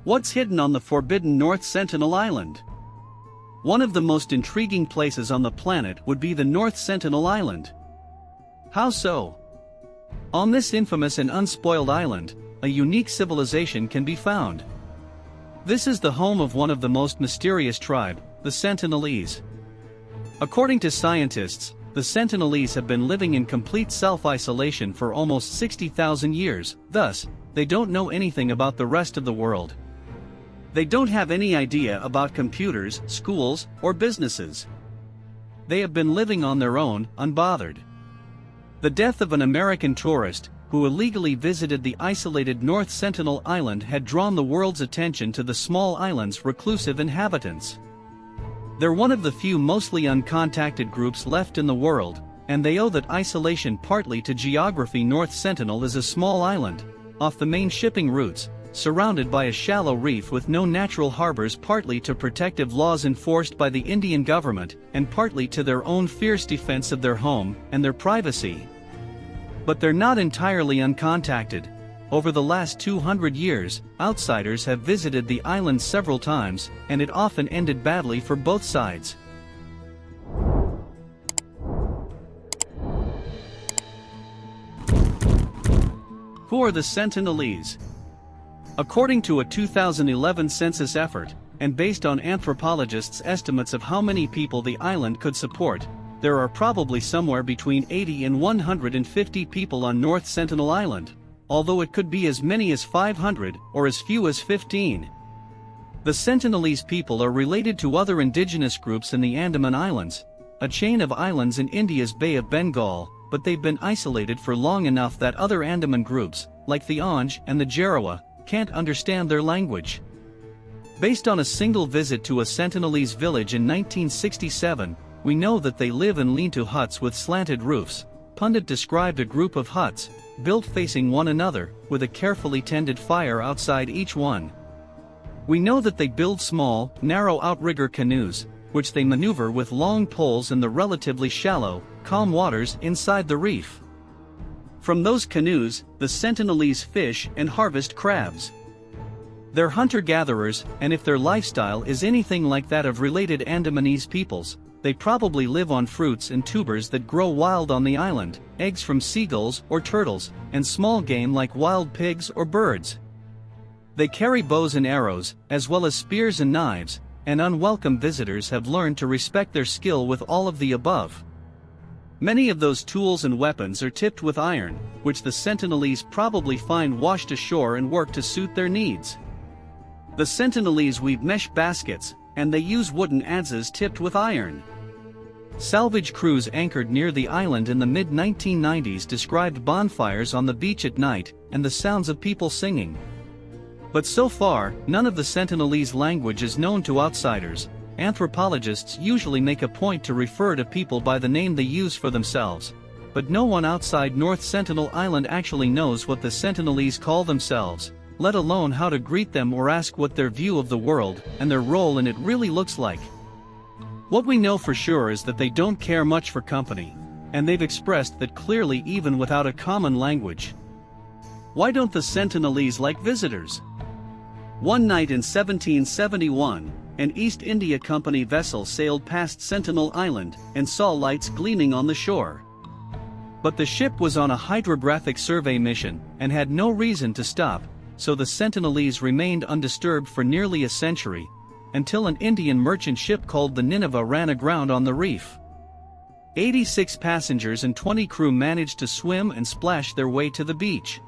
What's hidden on the Forbidden North Sentinel Island? One of the most intriguing places on the planet would be the North Sentinel Island. How so? On this infamous and unspoiled island, a unique civilization can be found. This is the home of one of the most mysterious tribe, the Sentinelese. According to scientists, the Sentinelese have been living in complete self-isolation for almost 60,000 years, thus, they don't know anything about the rest of the world. They don't have any idea about computers, schools, or businesses. They have been living on their own, unbothered. The death of an American tourist, who illegally visited the isolated North Sentinel Island, had drawn the world's attention to the small island's reclusive inhabitants. They're one of the few mostly uncontacted groups left in the world, and they owe that isolation partly to geography. North Sentinel is a small island, off the main shipping routes, surrounded by a shallow reef with no natural harbors, partly to protective laws enforced by the Indian government, and partly to their own fierce defense of their home and their privacy. But they're not entirely uncontacted. Over the last 200 years, outsiders have visited the island several times, and it often ended badly for both sides. Who are the Sentinelese? According to a 2011 census effort, and based on anthropologists' estimates of how many people the island could support, there are probably somewhere between 80 and 150 people on North Sentinel Island, although it could be as many as 500 or as few as 15. The Sentinelese people are related to other indigenous groups in the Andaman Islands, a chain of islands in India's Bay of Bengal, but they've been isolated for long enough that other Andaman groups, like the Onge and the Jarawa, can't understand their language. Based on a single visit to a Sentinelese village in 1967, we know that they live in lean-to huts with slanted roofs. Pundit described a group of huts, built facing one another, with a carefully tended fire outside each one. We know that they build small, narrow outrigger canoes, which they maneuver with long poles in the relatively shallow, calm waters inside the reef. From those canoes, the Sentinelese fish and harvest crabs. They're hunter-gatherers, and if their lifestyle is anything like that of related Andamanese peoples, they probably live on fruits and tubers that grow wild on the island, eggs from seagulls or turtles, and small game like wild pigs or birds. They carry bows and arrows, as well as spears and knives, and unwelcome visitors have learned to respect their skill with all of the above. Many of those tools and weapons are tipped with iron, which the Sentinelese probably find washed ashore and work to suit their needs. The Sentinelese weave mesh baskets, and they use wooden adzes tipped with iron. Salvage crews anchored near the island in the mid-1990s described bonfires on the beach at night, and the sounds of people singing. But so far, none of the Sentinelese language is known to outsiders. Anthropologists usually make a point to refer to people by the name they use for themselves, but no one outside North Sentinel Island actually knows what the Sentinelese call themselves, let alone how to greet them or ask what their view of the world and their role in it really looks like. What we know for sure is that they don't care much for company, and they've expressed that clearly even without a common language. Why don't the Sentinelese like visitors? One night in 1771, an East India Company vessel sailed past Sentinel Island and saw lights gleaming on the shore. But the ship was on a hydrographic survey mission and had no reason to stop, so the Sentinelese remained undisturbed for nearly a century, until an Indian merchant ship called the Nineveh ran aground on the reef. 86 passengers and 20 crew managed to swim and splash their way to the beach.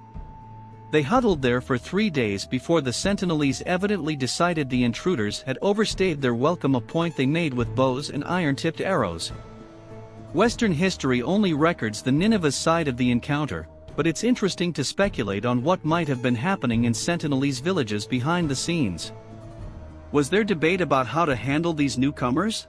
They huddled there for 3 days before the Sentinelese evidently decided the intruders had overstayed their welcome, a point they made with bows and iron-tipped arrows. Western history only records the Nineveh's side of the encounter, but it's interesting to speculate on what might have been happening in Sentinelese villages behind the scenes. Was there debate about how to handle these newcomers?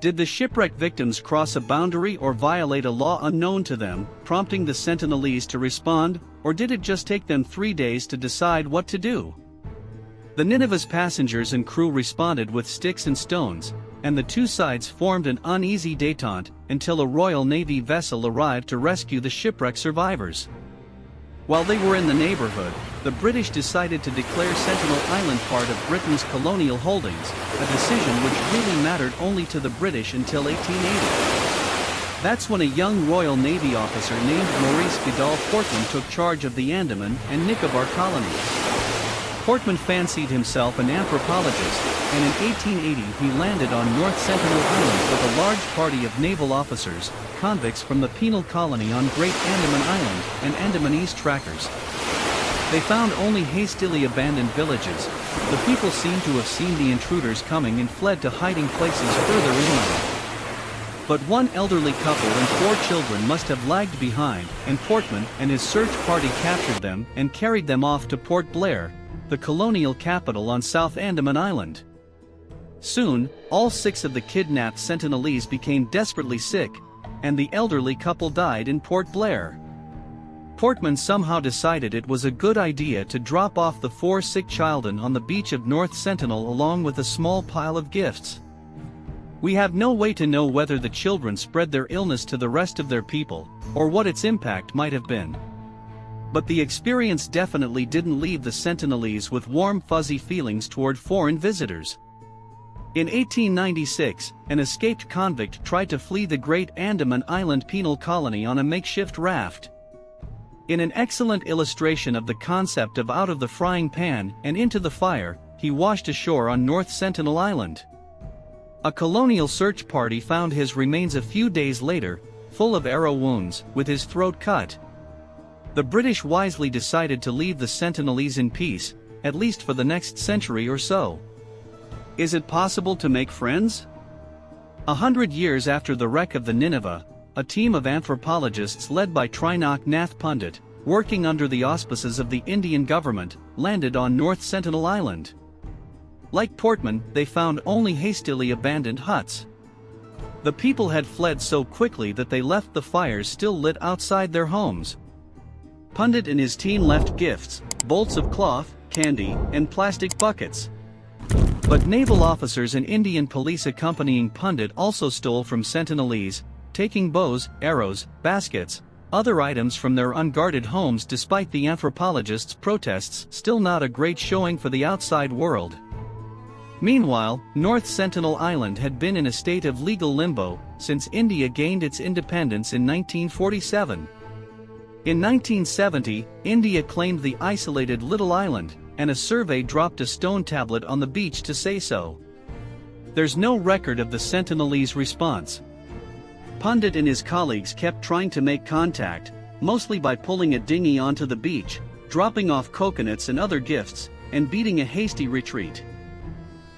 Did the shipwreck victims cross a boundary or violate a law unknown to them, prompting the Sentinelese to respond, or did it just take them 3 days to decide what to do? The Nineveh's passengers and crew responded with sticks and stones, and the two sides formed an uneasy détente until a Royal Navy vessel arrived to rescue the shipwreck survivors. While they were in the neighborhood, the British decided to declare Sentinel Island part of Britain's colonial holdings, a decision which really mattered only to the British until 1880. That's when a young Royal Navy officer named Maurice Goodall Portman took charge of the Andaman and Nicobar colonies. Portman fancied himself an anthropologist, and in 1880 he landed on North Sentinel Island with a large party of naval officers, convicts from the penal colony on Great Andaman Island, and Andamanese trackers. They found only hastily abandoned villages. The people seemed to have seen the intruders coming and fled to hiding places further inland. But one elderly couple and 4 children must have lagged behind, and Portman and his search party captured them and carried them off to Port Blair, the colonial capital on South Andaman Island. Soon, all 6 of the kidnapped Sentinelese became desperately sick, and the elderly couple died in Port Blair. Portman somehow decided it was a good idea to drop off the 4 sick children on the beach of North Sentinel along with a small pile of gifts. We have no way to know whether the children spread their illness to the rest of their people, or what its impact might have been. But the experience definitely didn't leave the Sentinelese with warm fuzzy feelings toward foreign visitors. In 1896, an escaped convict tried to flee the Great Andaman Island penal colony on a makeshift raft. In an excellent illustration of the concept of out of the frying pan and into the fire, he washed ashore on North Sentinel Island. A colonial search party found his remains a few days later, full of arrow wounds, with his throat cut. The British wisely decided to leave the Sentinelese in peace, at least for the next century or so. Is it possible to make friends? 100 years after the wreck of the Nineveh, a team of anthropologists led by Trinak Nath Pandit, working under the auspices of the Indian government, landed on North Sentinel Island. Like Portman, they found only hastily abandoned huts. The people had fled so quickly that they left the fires still lit outside their homes. Pandit and his team left gifts, bolts of cloth, candy, and plastic buckets. But naval officers and Indian police accompanying Pandit also stole from Sentinelese, taking bows, arrows, baskets, other items from their unguarded homes despite the anthropologists' protests. Still not a great showing for the outside world. Meanwhile, North Sentinel Island had been in a state of legal limbo since India gained its independence in 1947. In 1970, India claimed the isolated little island, and a survey dropped a stone tablet on the beach to say so. There's no record of the Sentinelese response. Pandit and his colleagues kept trying to make contact, mostly by pulling a dinghy onto the beach, dropping off coconuts and other gifts, and beating a hasty retreat.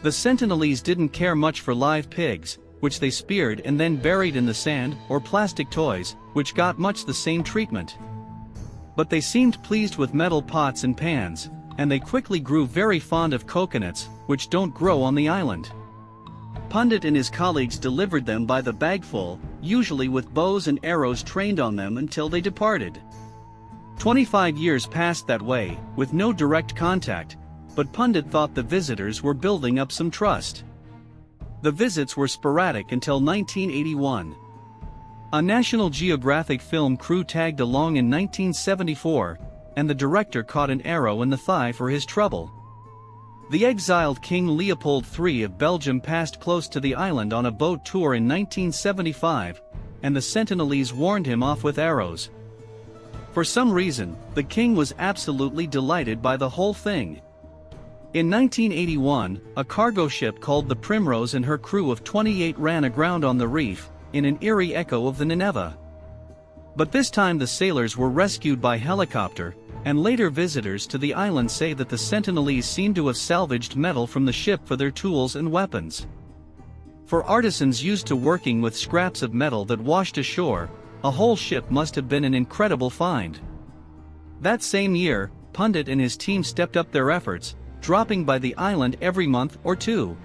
The Sentinelese didn't care much for live pigs, which they speared and then buried in the sand, or plastic toys, which got much the same treatment. But they seemed pleased with metal pots and pans, and they quickly grew very fond of coconuts, which don't grow on the island. Pandit and his colleagues delivered them by the bagful, usually with bows and arrows trained on them until they departed. 25 years passed that way, with no direct contact, but Pandit thought the visitors were building up some trust. The visits were sporadic until 1981. A National Geographic film crew tagged along in 1974, and the director caught an arrow in the thigh for his trouble. The exiled King Leopold III of Belgium passed close to the island on a boat tour in 1975, and the Sentinelese warned him off with arrows. For some reason, the king was absolutely delighted by the whole thing. In 1981, a cargo ship called the Primrose and her crew of 28 ran aground on the reef, in an eerie echo of the Nineveh. But this time the sailors were rescued by helicopter, and later visitors to the island say that the Sentinelese seem to have salvaged metal from the ship for their tools and weapons. For artisans used to working with scraps of metal that washed ashore, a whole ship must have been an incredible find. That same year, Pandit and his team stepped up their efforts, dropping by the island every month or two.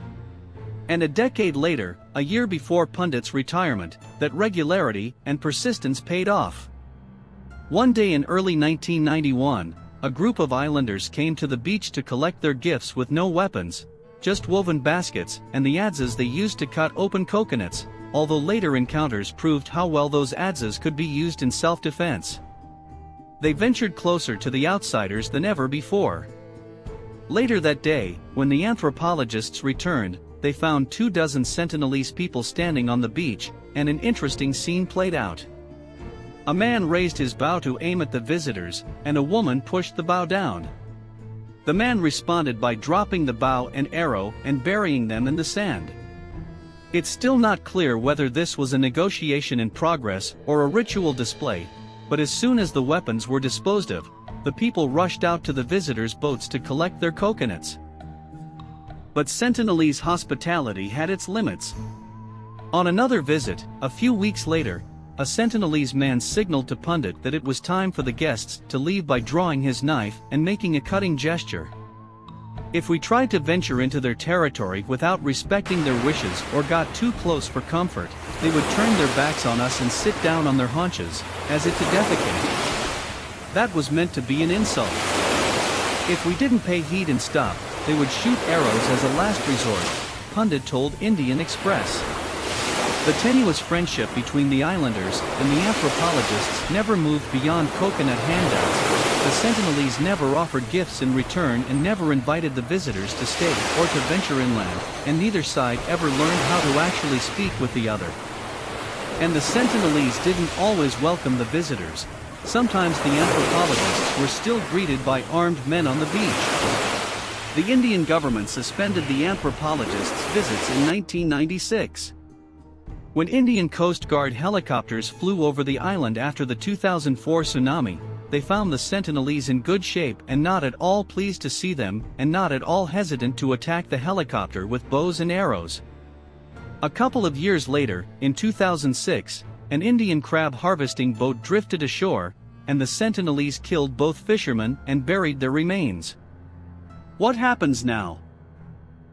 And a decade later, a year before Pandit's retirement, that regularity and persistence paid off. One day in early 1991, a group of islanders came to the beach to collect their gifts with no weapons, just woven baskets and the adzes they used to cut open coconuts, although later encounters proved how well those adzes could be used in self-defense. They ventured closer to the outsiders than ever before. Later that day, when the anthropologists returned, they found 24 Sentinelese people standing on the beach, and an interesting scene played out. A man raised his bow to aim at the visitors, and a woman pushed the bow down. The man responded by dropping the bow and arrow and burying them in the sand. It's still not clear whether this was a negotiation in progress or a ritual display, but as soon as the weapons were disposed of, the people rushed out to the visitors' boats to collect their coconuts. But Sentinelese hospitality had its limits. On another visit, a few weeks later, a Sentinelese man signaled to Pundit that it was time for the guests to leave by drawing his knife and making a cutting gesture. If we tried to venture into their territory without respecting their wishes or got too close for comfort, they would turn their backs on us and sit down on their haunches, as if to defecate. That was meant to be an insult. If we didn't pay heed and stop, they would shoot arrows as a last resort, Pundit told Indian Express. The tenuous friendship between the islanders and the anthropologists never moved beyond coconut handouts. The Sentinelese never offered gifts in return and never invited the visitors to stay or to venture inland, and neither side ever learned how to actually speak with the other. And the Sentinelese didn't always welcome the visitors. Sometimes the anthropologists were still greeted by armed men on the beach. The Indian government suspended the anthropologists' visits in 1996. When Indian Coast Guard helicopters flew over the island after the 2004 tsunami, they found the Sentinelese in good shape and not at all pleased to see them, and not at all hesitant to attack the helicopter with bows and arrows. A couple of years later, in 2006, an Indian crab harvesting boat drifted ashore, and the Sentinelese killed both fishermen and buried their remains. What happens now?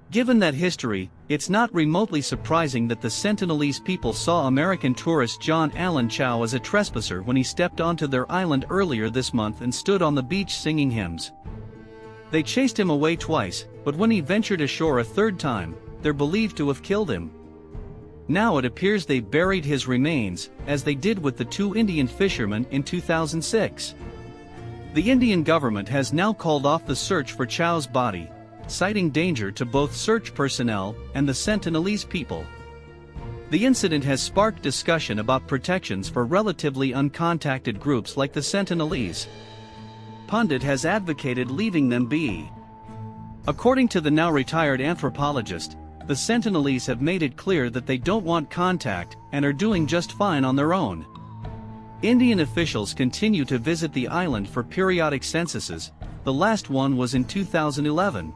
Given that history, it's not remotely surprising that the Sentinelese people saw American tourist John Allen Chow as a trespasser when he stepped onto their island earlier this month and stood on the beach singing hymns. They chased him away twice, but when he ventured ashore a third time, they're believed to have killed him. Now it appears they buried his remains, as they did with the 2 Indian fishermen in 2006. The Indian government has now called off the search for Chow's body, citing danger to both search personnel and the Sentinelese people. The incident has sparked discussion about protections for relatively uncontacted groups like the Sentinelese. Pundit has advocated leaving them be. According to the now retired anthropologist, the Sentinelese have made it clear that they don't want contact and are doing just fine on their own. Indian officials continue to visit the island for periodic censuses. The last one was in 2011.